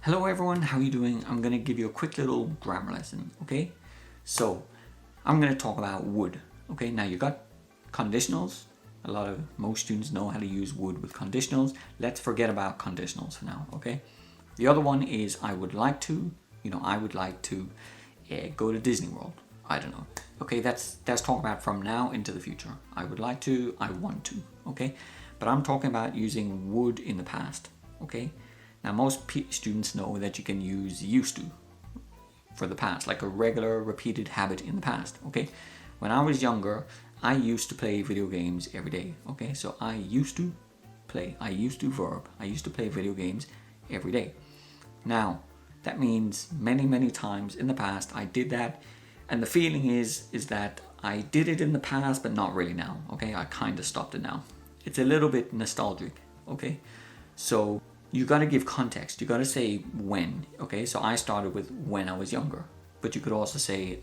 Hello everyone, how are you doing? I'm going to give you a quick little grammar lesson, okay? So, I'm going to talk about would, okay? Now you got conditionals. Most students know how to use would with conditionals. Let's forget about conditionals for now, okay? The other one is I would like to, I would like to go to Disney World. I don't know. Okay, that's talking about from now into the future. I would like to, I want to, okay? But I'm talking about using would in the past, okay? Now, most students know that you can use used to for the past, like a regular repeated habit in the past, okay? When I was younger, I used to play video games every day, okay? So I used to play, I used to verb, I used to play video games every day. Now, that means many times in the past I did that, and the feeling is that I did it in the past, but not really now, okay? I kind of stopped it now. It's a little bit nostalgic, okay? So you got to give context. You got to say when, okay? So I started with when I was younger, but you could also say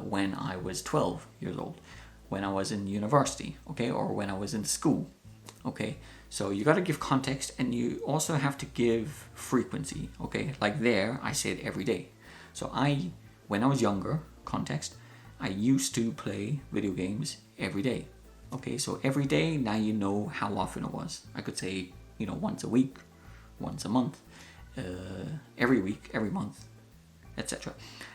when I was 12 years old, when I was in university, okay? Or when I was in school, okay? So you got to give context, and you also have to give frequency, okay? Like there, I said every day. So when I was younger, context, I used to play video games every day, okay? So every day, now you know how often it was. I could say, once a week, once a month, every week, every month, etc.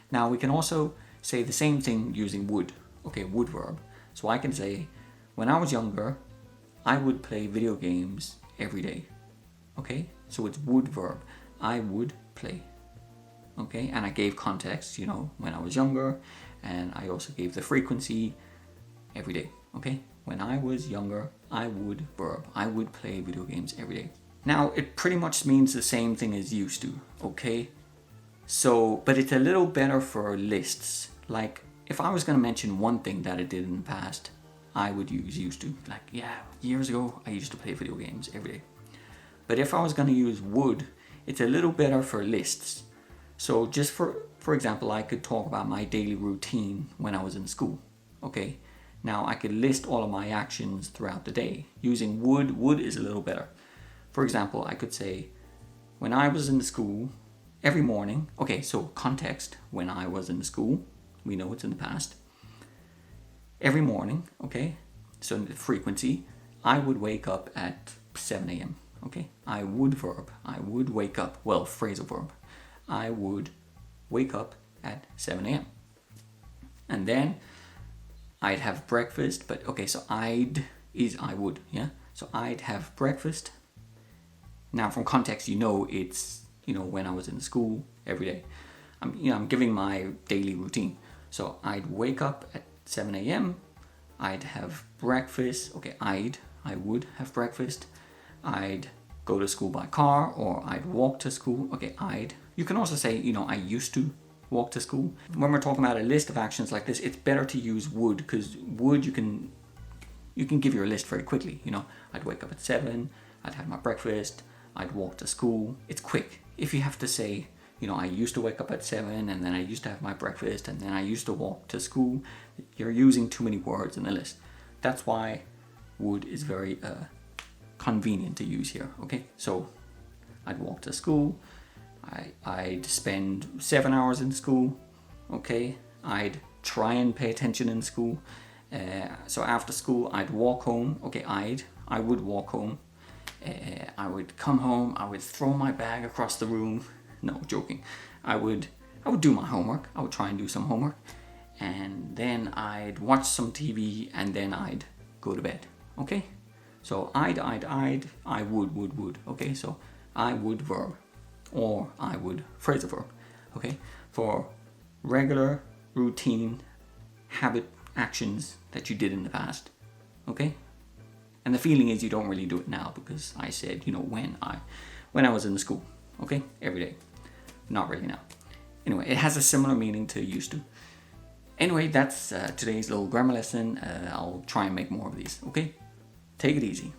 Now we can also say the same thing using would, okay, would verb. So I can say, when I was younger, I would play video games every day, okay? So it's would verb, I would play, okay? And I gave context, when I was younger, and I also gave the frequency every day, okay? When I was younger, I would verb, I would play video games every day. Now, it pretty much means the same thing as used to, okay? So, but it's a little better for lists. Like, if I was going to mention one thing that I did in the past, I would use used to. Like, yeah, years ago, I used to play video games every day. But if I was going to use would, it's a little better for lists. So just for example, I could talk about my daily routine when I was in school, okay? Now, I could list all of my actions throughout the day. Using would is a little better. For example, I could say, when I was in school, every morning, okay, so context, when I was in school, we know it's in the past. Every morning, okay, so the frequency, I would wake up at 7 a.m., okay? I would verb, I would wake up, well, phrasal verb. I would wake up at 7 a.m. And then I'd have breakfast, but okay, so I would, yeah? So I'd have breakfast. Now, from context, it's, when I was in school every day. I'm giving my daily routine. So I'd wake up at 7 a.m. I'd have breakfast. Okay, I would have breakfast. I'd go to school by car, or I'd walk to school. Okay, you can also say, I used to walk to school. When we're talking about a list of actions like this, it's better to use would, because would, you can give your list very quickly. I'd wake up at 7, I'd have my breakfast, I'd walk to school. It's quick. If you have to say, I used to wake up at 7, and then I used to have my breakfast, and then I used to walk to school, you're using too many words in the list. That's why would is very convenient to use here, okay? So I'd walk to school, I'd spend 7 hours in school, okay? I'd try and pay attention in school. So after school, I'd walk home, okay? I would walk home. I would come home, I would throw my bag across the room. No, joking. I would do my homework. I would try and do some homework. And then I'd watch some TV, and then I'd go to bed. Okay? So I would. Okay? So I would verb, or I would phrasal verb. Okay? For regular, routine, habit actions that you did in the past. Okay? And the feeling is you don't really do it now, because I said, when I was in the school, okay, every day. Not really now. Anyway, it has a similar meaning to used to. Anyway, that's today's little grammar lesson. I'll try and make more of these, okay? Take it easy.